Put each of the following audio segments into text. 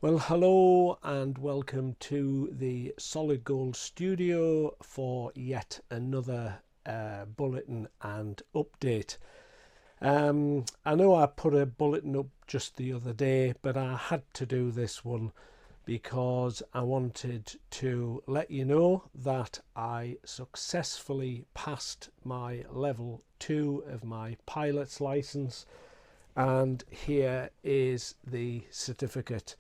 Well, hello and welcome to the Solid Gold Studio for yet another bulletin and update. I know I put a bulletin up just the other day, but I had to do this one because I wanted to let you know that I successfully passed my level 2 of my pilot's license, and here is the certificate.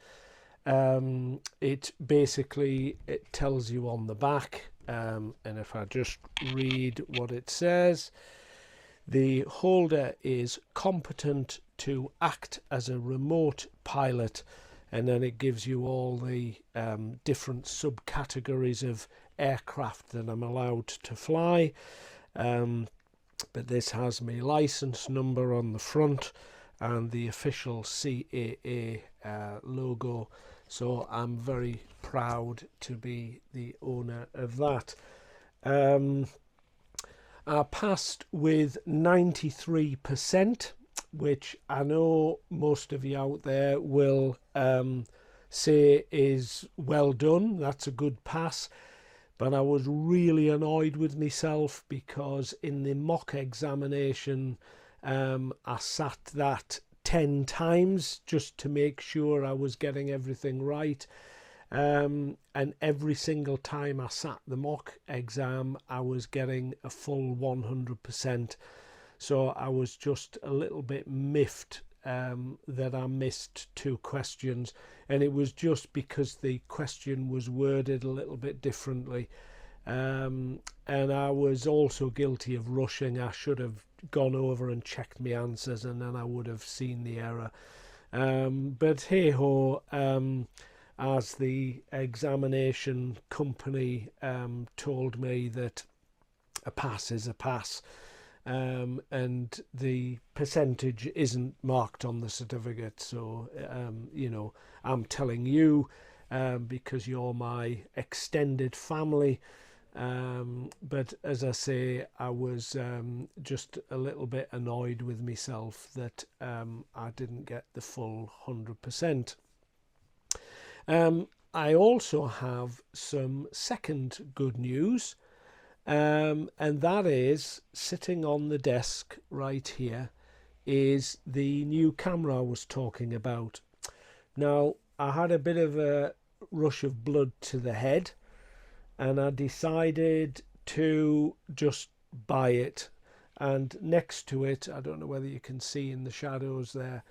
It tells you on the back, and if I just read what it says, the holder is competent to act as a remote pilot, and then it gives you all the different subcategories of aircraft that I'm allowed to fly. But this has my license number on the front and the official CAA logo. So I'm very proud to be the owner of that. I passed with 93%, which I know most of you out there will say is well done. That's a good pass. But I was really annoyed with myself because in the mock examination, I sat that 10 times just to make sure I was getting everything right. And every single time I sat the mock exam, I was getting a full 100%. So I was just a little bit miffed that I missed 2 questions, and it was just because the question was worded a little bit differently. And I was also guilty of rushing. I should have gone over and checked my answers, and then I would have seen the error. But hey ho, as the examination company told me that a pass is a pass, and the percentage isn't marked on the certificate. So I'm telling you, because you're my extended family. But as I say, I was just a little bit annoyed with myself that I didn't get the full 100%. I also have some second good news. And that is, sitting on the desk right here is the new camera I was talking about. Now, I had a bit of a rush of blood to the head, and I decided to just buy it. And next to it, I don't know whether you can see in the shadows there,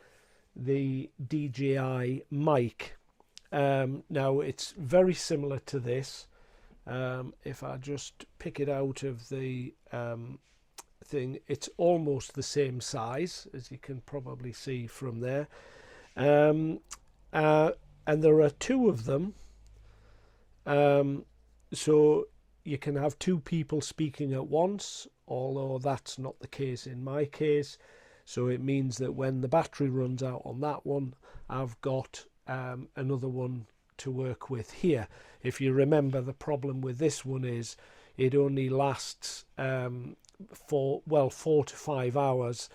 the DJI mic. Now, it's very similar to this. If I just pick it out of the thing, it's almost the same size, as you can probably see from there. And there are 2 of them. So you can have 2 people speaking at once, although that's not the case in my case. So it means that when the battery runs out on that one, I've got another one to work with here. If you remember, the problem with this one is it only lasts for 4 to 5 hours,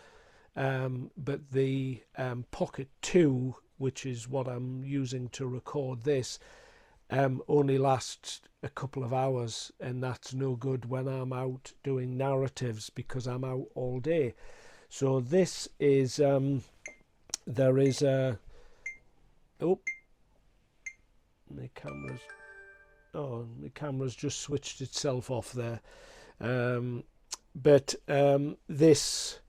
but the Pocket 2, which is what I'm using to record this, only lasts a couple of hours, and that's no good when I'm out doing narratives because I'm out all day. So this is there is a my camera's just switched itself off there. But this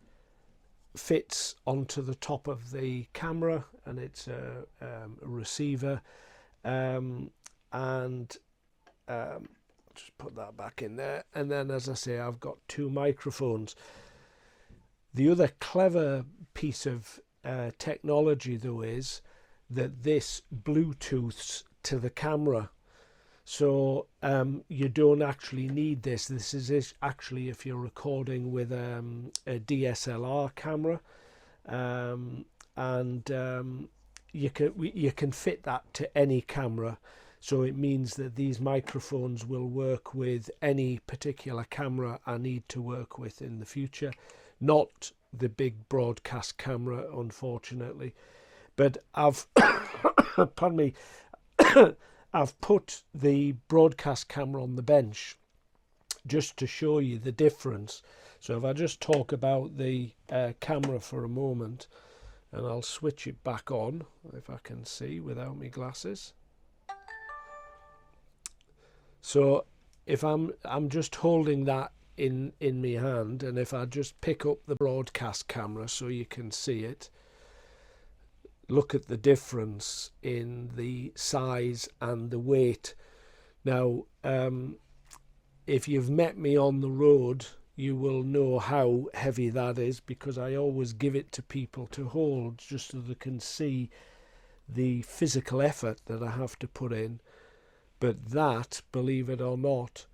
fits onto the top of the camera, and it's a receiver, and just put that back in there. And then, as I say, I've got 2 microphones. The other clever piece of technology, though, is that this Bluetooths to the camera. So you don't actually need this. This is actually if you're recording with a DSLR camera, and you can fit that to any camera. So it means that these microphones will work with any particular camera I need to work with in the future, not the big broadcast camera, unfortunately. But I've, pardon me, I've put the broadcast camera on the bench just to show you the difference. So if I just talk about the camera for a moment, and I'll switch it back on if I can see without my glasses. So if I'm just holding that in my hand, and if I just pick up the broadcast camera so you can see it, look at the difference in the size and the weight. Now if you've met me on the road, you will know how heavy that is, because I always give it to people to hold just so they can see the physical effort that I have to put in. But that, believe it or not,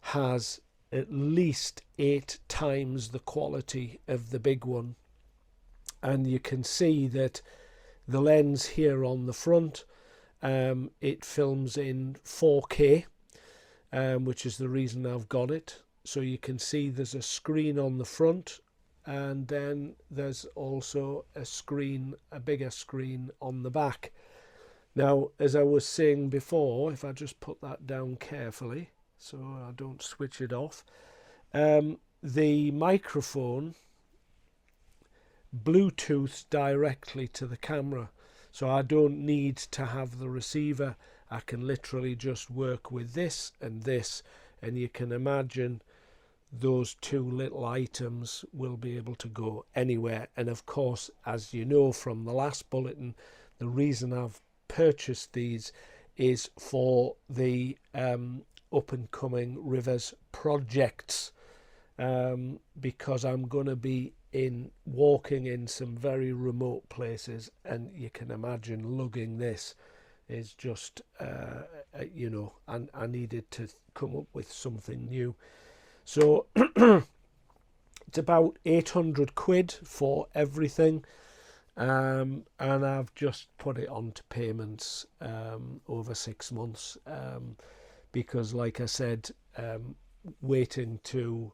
has at least 8 times the quality of the big one. And you can see that the lens here on the front, it films in 4K, which is the reason I've got it. So you can see there's a screen on the front, and then there's also a screen, a bigger screen on the back. Now, as I was saying before, if I just put that down carefully so I don't switch it off, the microphone Bluetooths directly to the camera, so I don't need to have the receiver. I can literally just work with this, and you can imagine those two little items will be able to go anywhere. And of course, as you know from the last bulletin, the reason I've purchased these is for the up and coming rivers projects, because I'm going to be walking in some very remote places, and you can imagine lugging this is just you know, and I needed to come up with something new. So it's about 800 quid for everything, and I've just put it onto payments over 6 months, because like I said, waiting to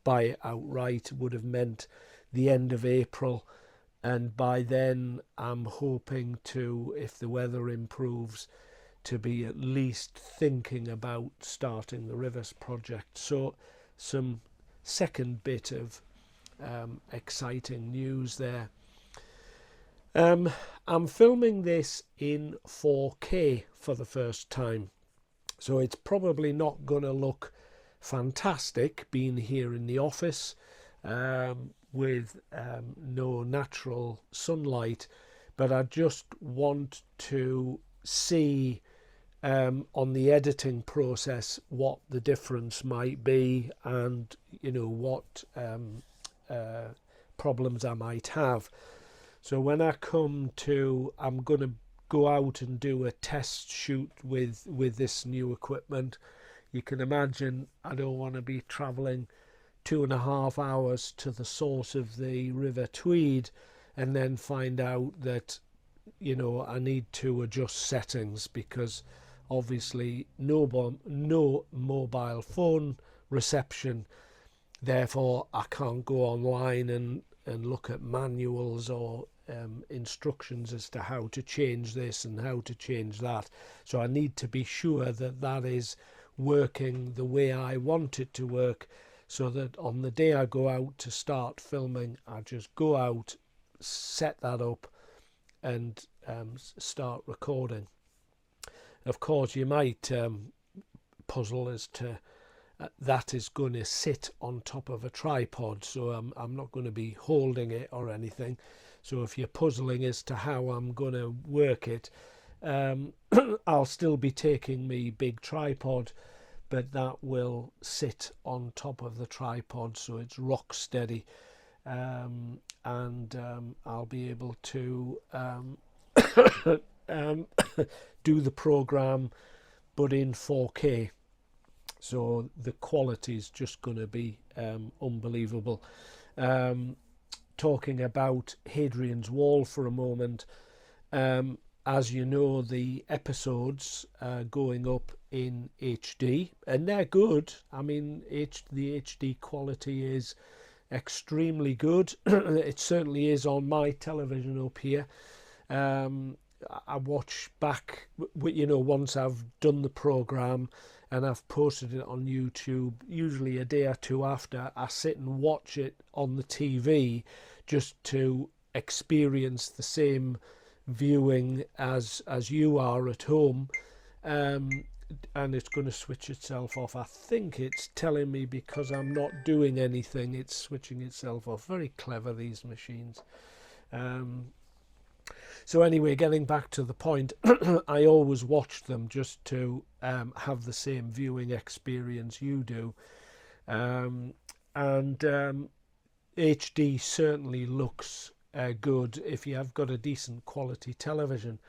buy it outright would have meant the end of April, and by then I'm hoping to, if the weather improves, to be at least thinking about starting the Rivers project. So some second bit of exciting news there. I'm filming this in 4K for the first time, so it's probably not going to look fantastic being here in the office with no natural sunlight, but I just want to see on the editing process what the difference might be, and you know what problems I might have. So when I come to, I'm going to go out and do a test shoot with this new equipment. You can imagine I don't want to be travelling 2.5 hours to the source of the River Tweed and then find out that, you know, I need to adjust settings, because obviously no mobile phone reception, therefore I can't go online and look at manuals or instructions as to how to change this and how to change that. So I need to be sure that that is working the way I want it to work, so that on the day I go out to start filming, I just go out, set that up, and start recording. Of course, you might puzzle as to that is going to sit on top of a tripod, so I'm not going to be holding it or anything. So if you're puzzling as to how I'm going to work it, I'll still be taking me big tripod, but that will sit on top of the tripod so it's rock steady, and I'll be able to do the program but in 4K, so the quality is just going to be unbelievable. Talking about Hadrian's Wall for a moment, as you know, the episodes are going up in HD, and they're good. I mean, the HD quality is extremely good. It certainly is on my television up here. I watch back, once I've done the programme and I've posted it on YouTube, usually a day or two after, I sit and watch it on the TV just to experience the same viewing as you are at home. And it's going to switch itself off. I think it's telling me because I'm not doing anything, it's switching itself off. Very clever, these machines. So anyway, getting back to the point, I always watch them just to have the same viewing experience you do. And HD certainly looks good if you have got a decent quality television.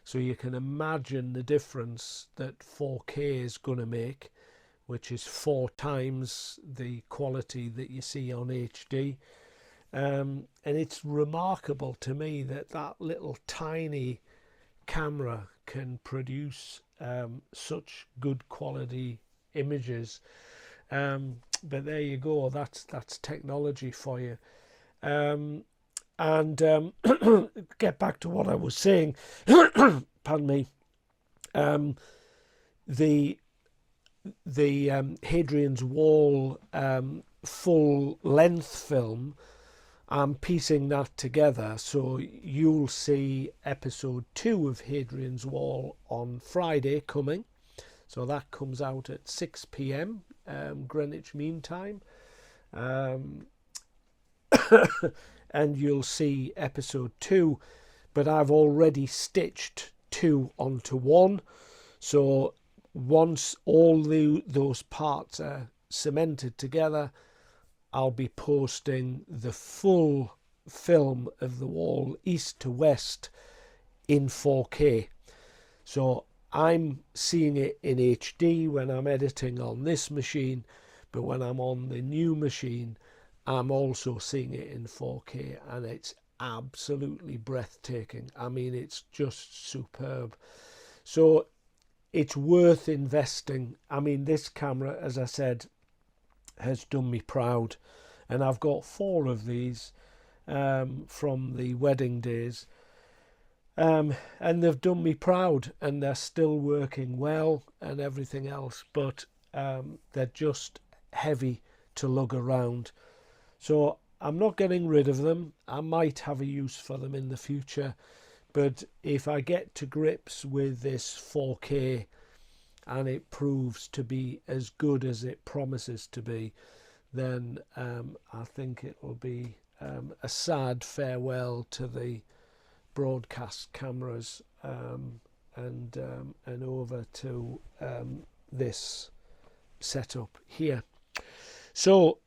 So you can imagine the difference that 4K is going to make, which is 4 times the quality that you see on HD. And it's remarkable to me that that little tiny camera can produce such good quality images. But there you go, that's technology for you. And get back to what I was saying. Pardon me. The Hadrian's Wall full length film, I'm piecing that together, so you'll see episode 2 of Hadrian's Wall on Friday coming. So that comes out at 6 p.m. Greenwich Mean Time. And you'll see episode 2, but I've already stitched 2 onto 1. So once all those parts are cemented together, I'll be posting the full film of the wall east to west in 4K. So I'm seeing it in HD when I'm editing on this machine, but when I'm on the new machine, I'm also seeing it in 4K, and it's absolutely breathtaking. I mean, it's just superb. So it's worth investing. I mean, this camera, as I said, has done me proud. And I've got 4 of these from the wedding days. And they've done me proud, and they're still working well and everything else. But they're just heavy to lug around. So I'm not getting rid of them. I might have a use for them in the future. But if I get to grips with this 4K and it proves to be as good as it promises to be, then I think it will be a sad farewell to the broadcast cameras and over to this setup here. So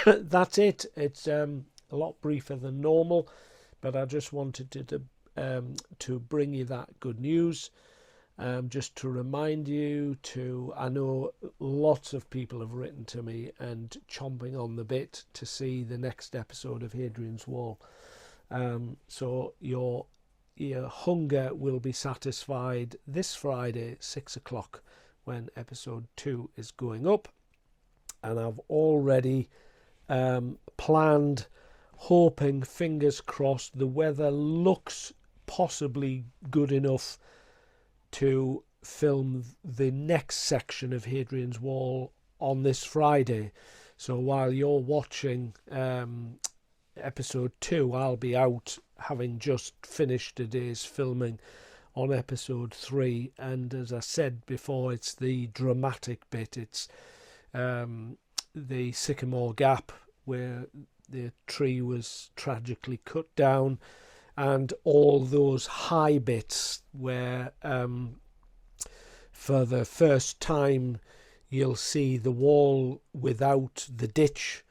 that's it. It's a lot briefer than normal, but I just wanted to bring you that good news. Just to remind you I know lots of people have written to me and chomping on the bit to see the next episode of Hadrian's Wall. So your hunger will be satisfied this Friday, 6 o'clock, when episode 2 is going up. And I've already planned, hoping, fingers crossed, the weather looks possibly good enough to film the next section of Hadrian's Wall on this Friday. So while you're watching episode 2, I'll be out having just finished a day's filming on episode 3. And as I said before, it's the dramatic bit. It's the Sycamore Gap where the tree was tragically cut down, and all those high bits where for the first time you'll see the wall without the ditch,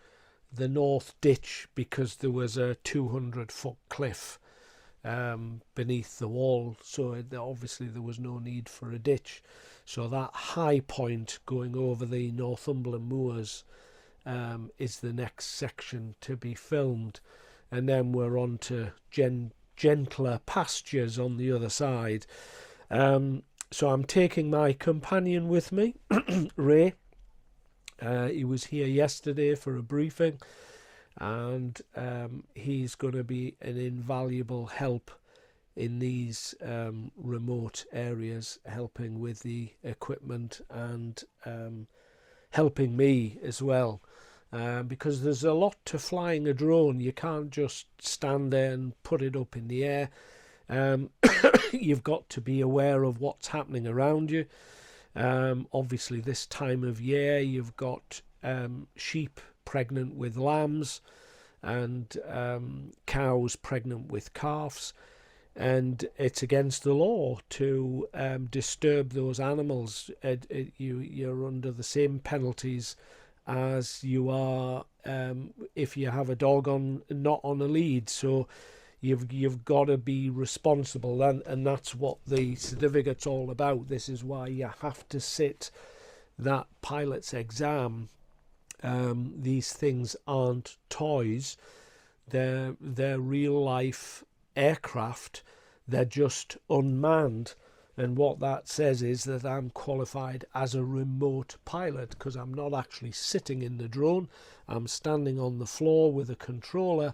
the north ditch, because there was a 200-foot cliff beneath the wall, so obviously there was no need for a ditch. So that high point going over the Northumberland moors is the next section to be filmed, and then we're on to gentler pastures on the other side. So I'm taking my companion with me, Ray. He was here yesterday for a briefing, and he's going to be an invaluable help in these remote areas, helping with the equipment and helping me as well. Because there's a lot to flying a drone. You can't just stand there and put it up in the air. You've got to be aware of what's happening around you. Obviously, this time of year, you've got sheep pregnant with lambs and cows pregnant with calves. And it's against the law to disturb those animals. You're under the same penalties as you are if you have a dog not on a lead. So you've got to be responsible, and that's what the certificate's all about. This is why you have to sit that pilot's exam. These things aren't toys; they're real life aircraft. They're just unmanned, and what that says is that I'm qualified as a remote pilot, because I'm not actually sitting in the drone. I'm standing on the floor with a controller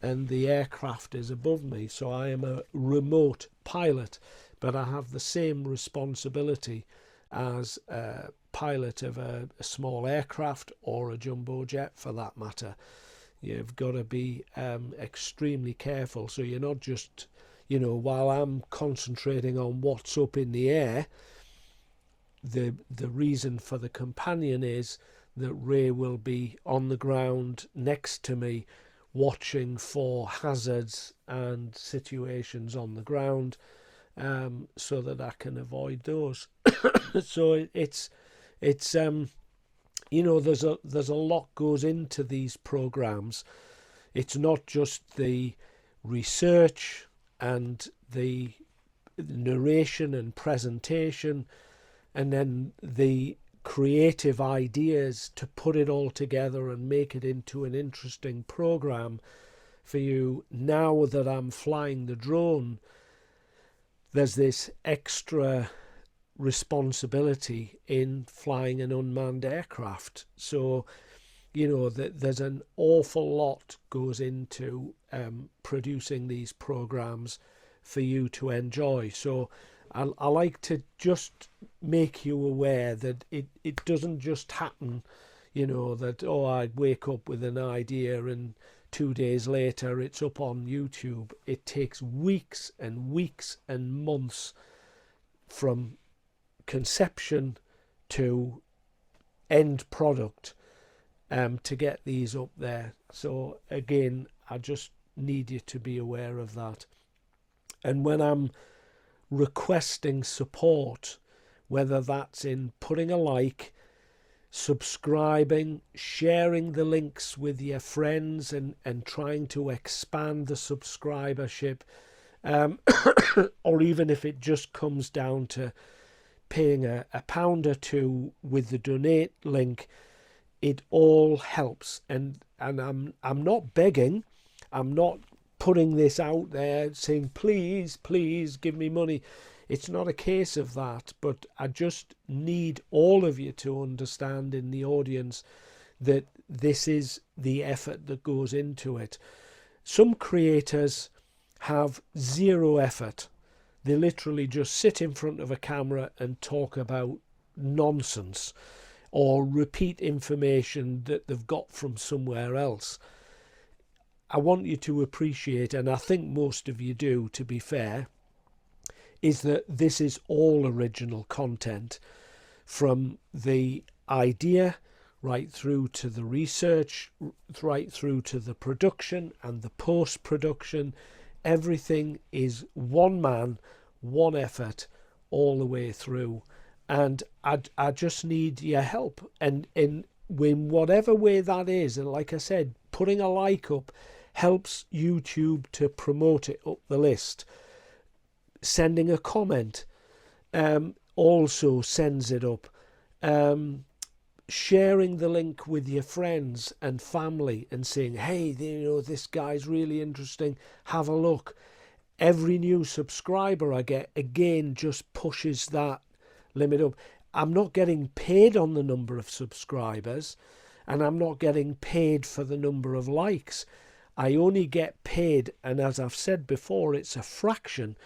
and the aircraft is above me, so I am a remote pilot, but I have the same responsibility as a pilot of a small aircraft or a jumbo jet for that matter. You've got to be extremely careful, so you're not just, while I'm concentrating on what's up in the air, the reason for the companion is that Ray will be on the ground next to me, watching for hazards and situations on the ground, so that I can avoid those. So it's there's a lot goes into these programs. It's not just the research and the narration and presentation, and then the creative ideas to put it all together and make it into an interesting program for you. Now that I'm flying the drone, there's this extra responsibility in flying an unmanned aircraft. So there's an awful lot goes into producing these programs for you to enjoy. So I like to just make you aware that it doesn't just happen, that, I wake up with an idea and 2 days later it's up on YouTube. It takes weeks and weeks and months from conception to end product to get these up there. So again, I just need you to be aware of that. And when I'm requesting support, whether that's in putting a like, subscribing, sharing the links with your friends, and trying to expand the subscribership, or even if it just comes down to paying a pound or two with the donate link, it all helps. And I'm not begging, I'm not putting this out there saying please give me money. It's not a case of that, but I just need all of you to understand in the audience that this is the effort that goes into it. Some creators have zero effort. They literally just sit in front of a camera and talk about nonsense or repeat information that they've got from somewhere else. I want you to appreciate, and I think most of you do, to be fair, is that this is all original content, from the idea right through to the research, right through to the production and the post-production. Everything is one man, one effort, all the way through. And I just need your help. And in whatever way that is, and like I said, putting a like up helps YouTube to promote it up the list. Sending a comment also sends it up. Sharing the link with your friends and family and saying, hey, this guy's really interesting, have a look. Every new subscriber I get, again, just pushes that limit up. I'm not getting paid on the number of subscribers. and I'm not getting paid for the number of likes. I only get paid, and as I've said before, it's a fraction.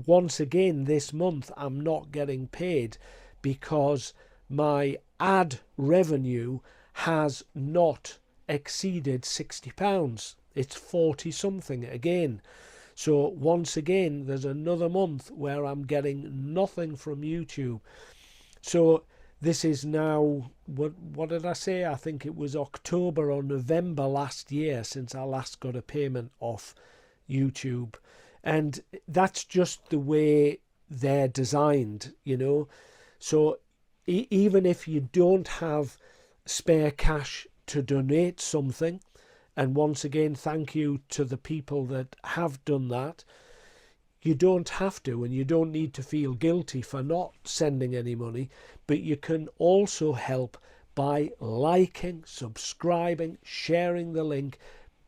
Once again, this month, I'm not getting paid because my ad revenue has not exceeded £60. It's 40 something again. So once again, there's another month where I'm getting nothing from YouTube. So this is now, what did I say? I think it was October or November last year since I last got a payment off YouTube. And that's just the way they're designed, you know. So even if you don't have spare cash to donate something, and once again, thank you to the people that have done that, you don't have to, and you don't need to feel guilty for not sending any money, but you can also help by liking, subscribing, sharing the link,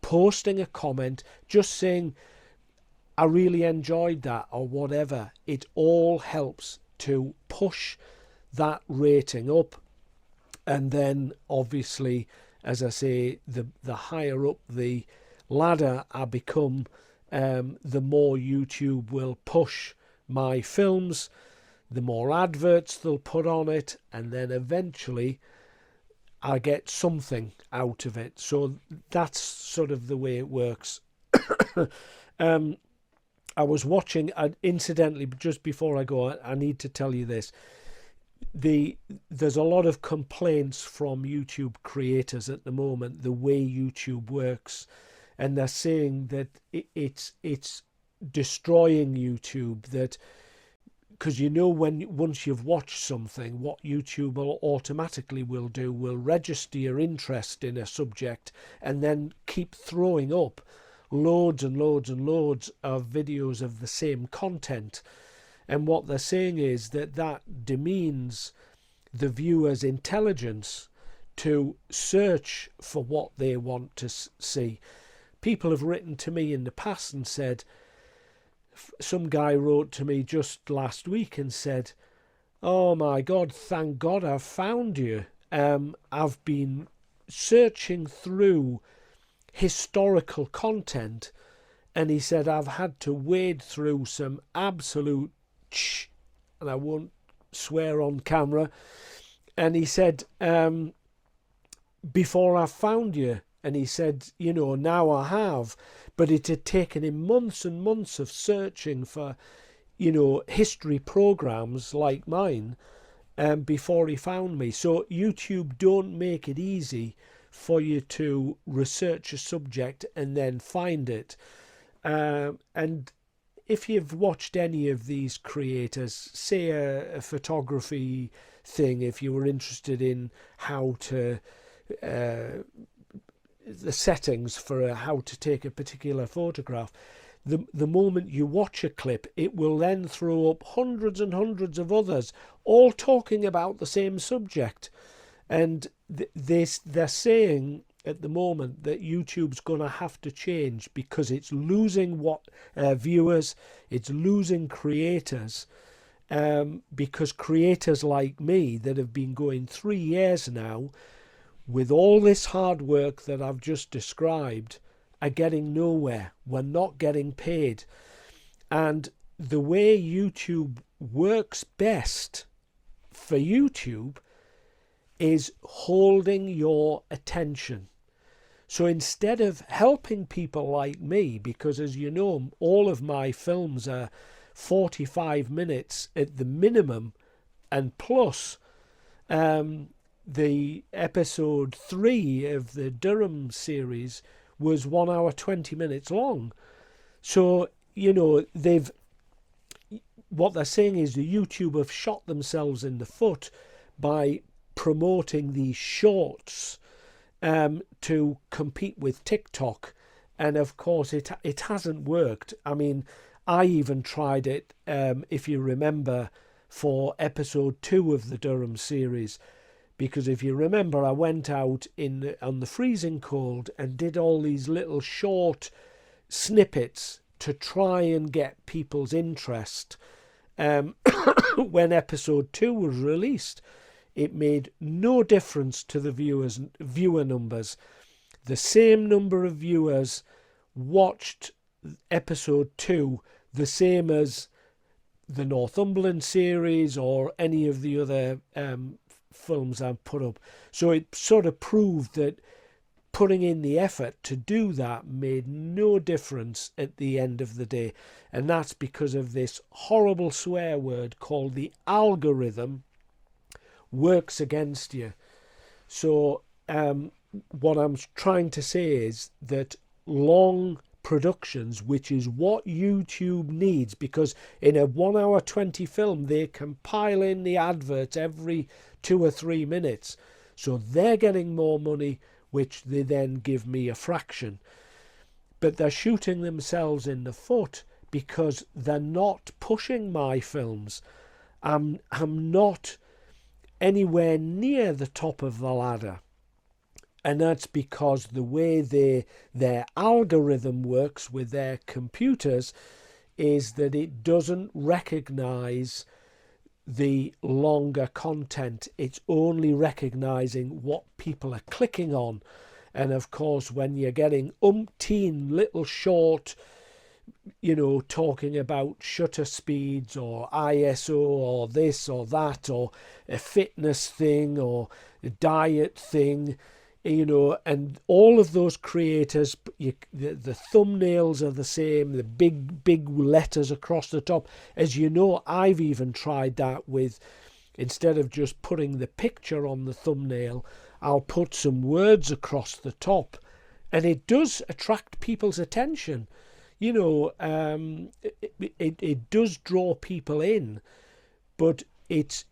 posting a comment, just saying, I really enjoyed that, or whatever. It all helps to push that rating up. And then obviously, as I say, the higher up the ladder I become, the more YouTube will push my films, the more adverts they'll put on it, and then eventually I get something out of it. So that's sort of the way it works. I was watching, incidentally, just before I go, I need to tell you this. There's a lot of complaints from YouTube creators at the moment, the way YouTube works, and they're saying that it's destroying YouTube. That because you know, once you've watched something, what YouTube will automatically will register your interest in a subject and then keep throwing up loads and loads and loads of videos of the same content. And what they're saying is that demeans the viewer's intelligence to search for what they want to see. People have written to me in the past and said, some guy wrote to me just last week and said, oh my God, thank God I've found you. I've been searching through historical content, and he said, I've had to wade through some absolute and I won't swear on camera, and he said, before I found you. And he said, you know, now I have, but it had taken him months and months of searching for, you know, history programs like mine before he found me. So YouTube don't make it easy for you to research a subject and then find it. And if you've watched any of these creators, say a photography thing, if you were interested in how to the settings for how to take a particular photograph, the moment you watch a clip, it will then throw up hundreds and hundreds of others, all talking about the same subject. And they're saying at the moment that YouTube's going to have to change because it's losing viewers, it's losing creators, because creators like me that have been going 3 years now, with all this hard work that I've just described, are getting nowhere. We're not getting paid. And the way YouTube works best for YouTube is holding your attention. So instead of helping people like me, because as you know, all of my films are 45 minutes at the minimum and plus, the episode 3 of the Durham series was 1 hour 20 minutes long. So, you know, what they're saying is the YouTube have shot themselves in the foot by promoting these shorts to compete with TikTok. And of course it hasn't worked. I mean, I even tried it, if you remember, for episode 2 of the Durham series. Because if you remember, I went out on the freezing cold and did all these little short snippets to try and get people's interest when episode 2 was released. it made no difference to the viewer numbers. The same number of viewers watched episode 2 the same as the Northumberland series or any of the other films I've put up. So it sort of proved that putting in the effort to do that made no difference at the end of the day. And that's because of this horrible swear word called the algorithm works against you. So what I'm trying to say is that long productions, which is what YouTube needs, because in a 1 hour 20 film they compile in the adverts every 2 or 3 minutes, so they're getting more money, which they then give me a fraction. But they're shooting themselves in the foot because they're not pushing my films. I'm not anywhere near the top of the ladder. And that's because the way their algorithm works with their computers is that it doesn't recognize the longer content. It's only recognizing what people are clicking on. And of course, when you're getting umpteen little short, talking about shutter speeds or ISO or this or that or a fitness thing or a diet thing, and all of those creators, the thumbnails are the same, the big letters across the top. As you know, I've even tried that with, instead of just putting the picture on the thumbnail, I'll put some words across the top, and it does attract people's attention. It does draw people in, but it's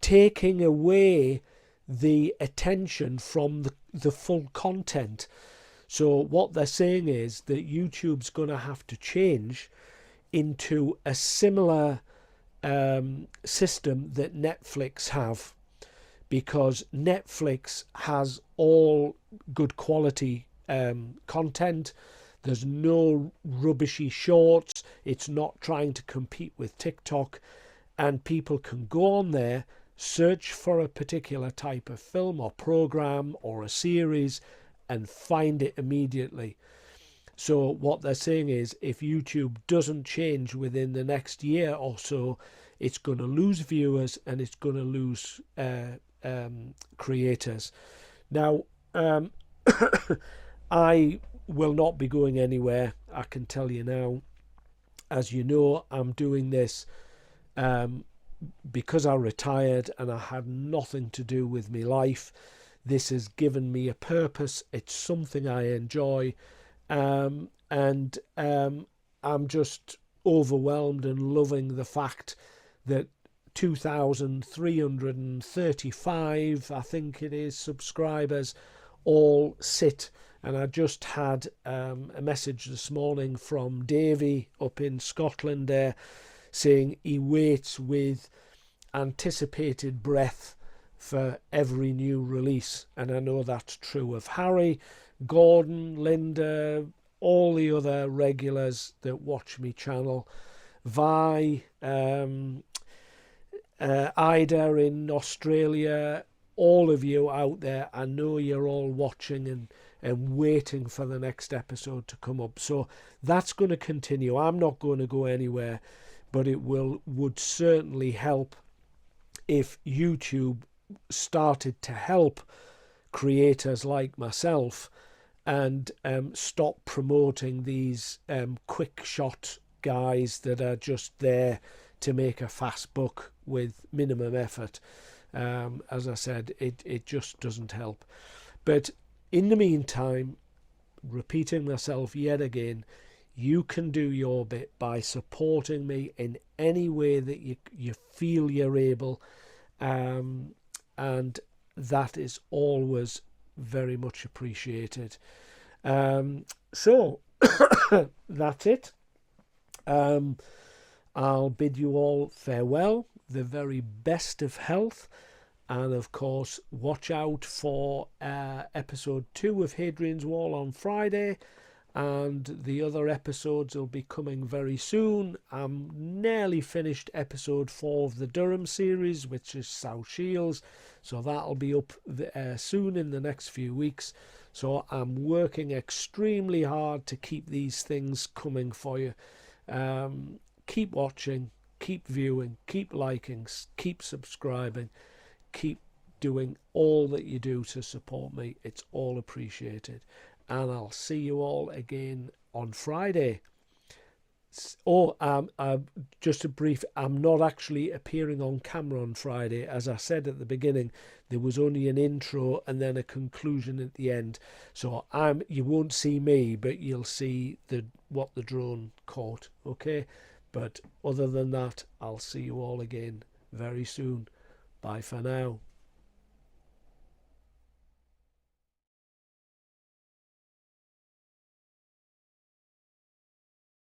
taking away the attention from the full content. So what they're saying is that YouTube's going to have to change into a similar system that Netflix have, because Netflix has all good quality content. There's no rubbishy shorts. It's not trying to compete with TikTok, and people can go on there, search for a particular type of film or program or a series and find it immediately. So what they're saying is, if YouTube doesn't change within the next year or so, it's going to lose viewers and it's going to lose creators. Now, I will not be going anywhere, I can tell you now. As you know, I'm doing this because I retired and I had nothing to do with my life. This has given me a purpose. It's something I enjoy, and I'm just overwhelmed and loving the fact that 2,335, I think it is, subscribers all sit. And I just had a message this morning from Davey up in Scotland there, saying he waits with anticipated breath for every new release. And I know that's true of Harry, Gordon, Linda, all the other regulars that watch me channel, Vi, Ida in Australia, all of you out there. I know you're all watching and waiting for the next episode to come up. So that's going to continue. I'm not going to go anywhere, but it would certainly help if YouTube started to help creators like myself and stop promoting these quick shot guys that are just there to make a fast buck with minimum effort. As I said, it just doesn't help. But in the meantime, repeating myself yet again, you can do your bit by supporting me in any way that you feel you're able, and that is always very much appreciated. So that's it. I'll bid you all farewell, the very best of health, and of course watch out for episode 2 of Hadrian's Wall on Friday, and the other episodes will be coming very soon. I'm nearly finished episode 4 of the Durham series, which is South Shields, so that'll be up soon in the next few weeks. So I'm working extremely hard to keep these things coming for you. Keep watching, keep viewing, keep liking, keep subscribing, keep doing all that you do to support me. It's all appreciated. And I'll see you all again on Friday. Just a brief, I'm not actually appearing on camera on Friday. As I said at the beginning, there was only an intro and then a conclusion at the end. So you won't see me, but you'll see what the drone caught, okay? But other than that, I'll see you all again very soon. Bye for now.